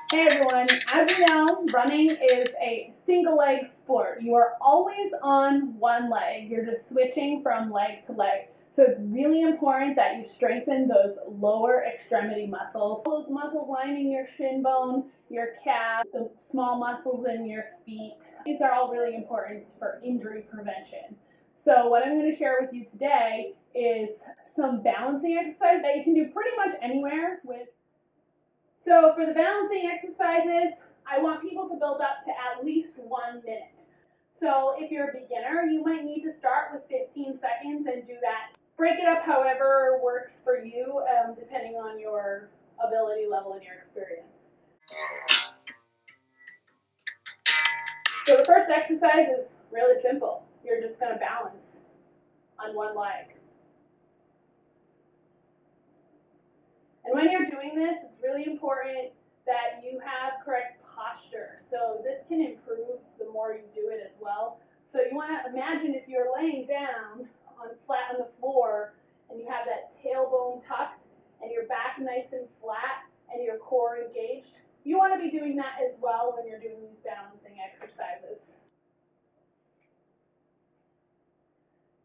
Hey everyone, as you know, running is a single leg sport. You are always on one leg. You're just switching from leg to leg. So it's really important that you strengthen those lower extremity muscles. Those muscles lining your shin bone, your calf, the small muscles in your feet. These are all really important for injury prevention. So what I'm going to share with you today is some balancing exercises that you can do pretty much anywhere with. So for the balancing exercises, I want people to build up to at least 1 minute. So if you're a beginner, you might need to start with 15 seconds and do that. Break it up however works for you, depending on your ability level and your experience. So the first exercise is really simple. You're just going to balance on one leg. And when you're doing this, it's really important that you have correct posture. So this can improve the more you do it as well. So you want to imagine if you're laying down flat on the floor and you have that tailbone tucked and your back nice and flat and your core engaged. You want to be doing that as well when you're doing these balancing exercises.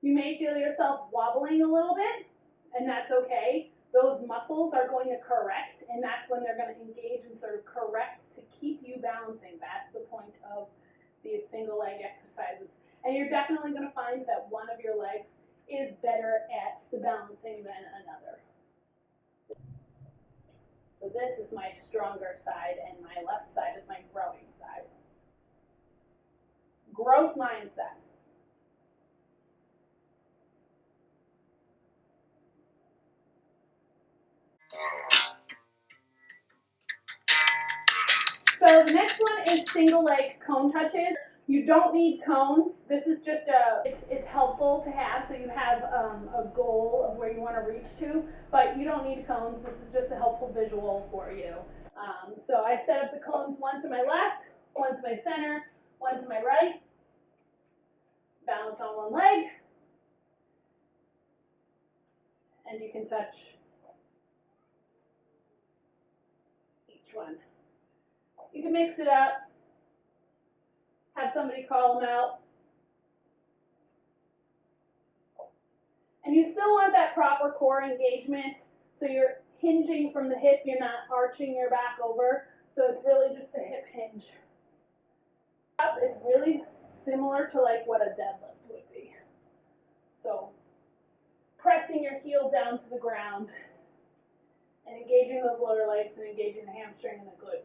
You may feel yourself wobbling a little bit, and that's okay. Those muscles are going to correct, and that's when they're going to engage and sort of correct to keep you balancing. That's the point of these single leg exercises. And you're definitely going to find that one of your legs is better at the balancing than another. So this is my stronger side, and my left side is my growing side. Growth mindset. So the next one is single leg cone touches. You don't need cones. This is just it's helpful to have so you have a goal of where you want to reach to, but you don't need cones. This is just a helpful visual for you. So I set up the cones, one to my left, one to my center, one to my right. Balance on one leg, and you can touch each one. You can mix it up, have somebody call them out. And you still want that proper core engagement, so you're hinging from the hip, you're not arching your back over, so it's really just a hip hinge. It's really similar to like what a deadlift would be. So pressing your heel down to the ground and engaging those lower legs and engaging the hamstring and the glute.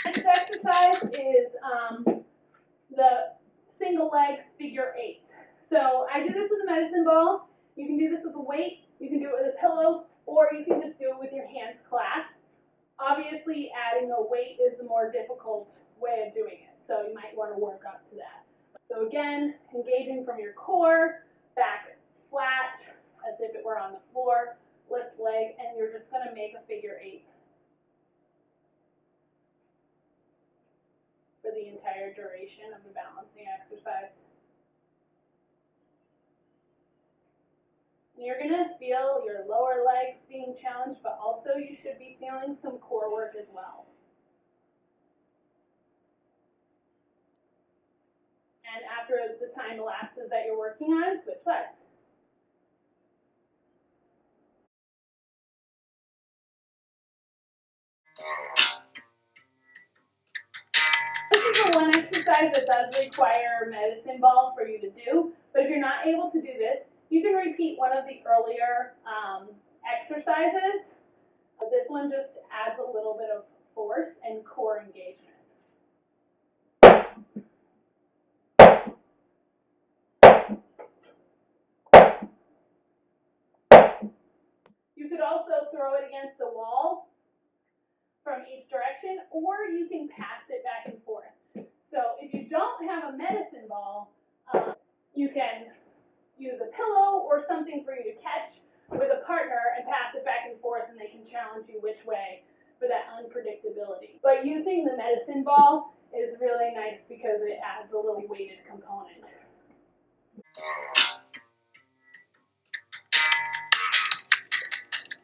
Next exercise is the single leg figure 8. So I do this with a medicine ball. You can do this with a weight, you can do it with a pillow, or you can just do it with your hands clasped. Obviously, adding a weight is the more difficult way of doing it, so you might want to work up to that. So again, engaging from your core, back flat, as if it were on the floor, lift leg, and you're just going to make a figure 8 for the entire duration of the balancing exercise. You're going to feel your lower legs being challenged, but also you should be feeling some core work as well. And after the time elapses that you're working on, switch legs. This is the one exercise that does require a medicine ball for you to do, but if you're not able to do this, you can repeat one of the earlier exercises. This one just adds a little bit of force and core engagement. You could also throw it against the wall from each direction, or you can pass it back and forth. So if you don't have a medicine ball, you can use a pillow or something for you to catch with a partner and pass it back and forth, and they can challenge you which way for that unpredictability. But using the medicine ball is really nice because it adds a little weighted component.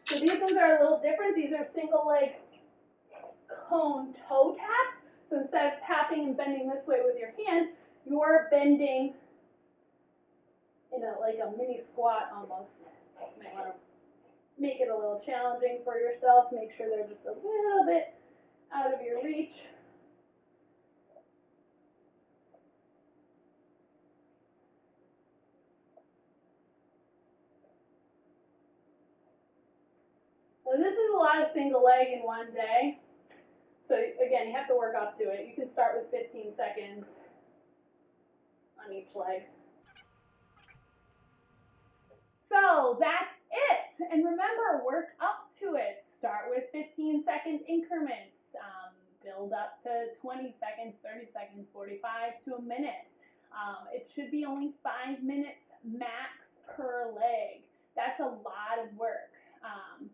So these ones are a little different. These are single leg cone toe taps. So instead of tapping and bending this way with your hand, you're bending in like a mini squat almost. You might want to make it a little challenging for yourself. Make sure they're just a little bit out of your reach. So this is a lot of single leg in one day. So again, you have to work up to it. You can start with 15 seconds on each leg. So that's it. And remember, work up to it. Start with 15-second increments. Build up to 20 seconds, 30 seconds, 45 to a minute. It should be only 5 minutes max per leg. That's a lot of work.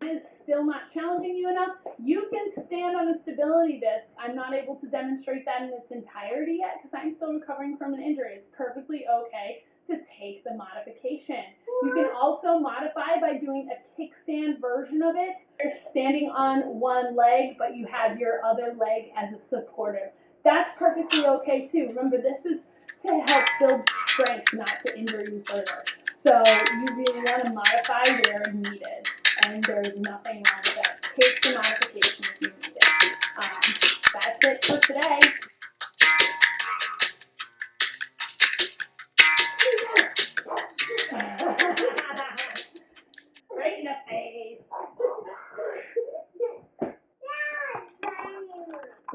Is still not challenging you enough, you can stand on a stability disc. I'm not able to demonstrate that in its entirety yet because I'm still recovering from an injury. It's perfectly okay to take the modification. You can also modify by doing a kickstand version of it. You're standing on one leg, but you have your other leg as a supporter. That's perfectly okay too. Remember, this is to help build strength, not to injure you further. So you really want to modify where needed, and there's nothing wrong with that. Take the modification if you need it. That's it for today.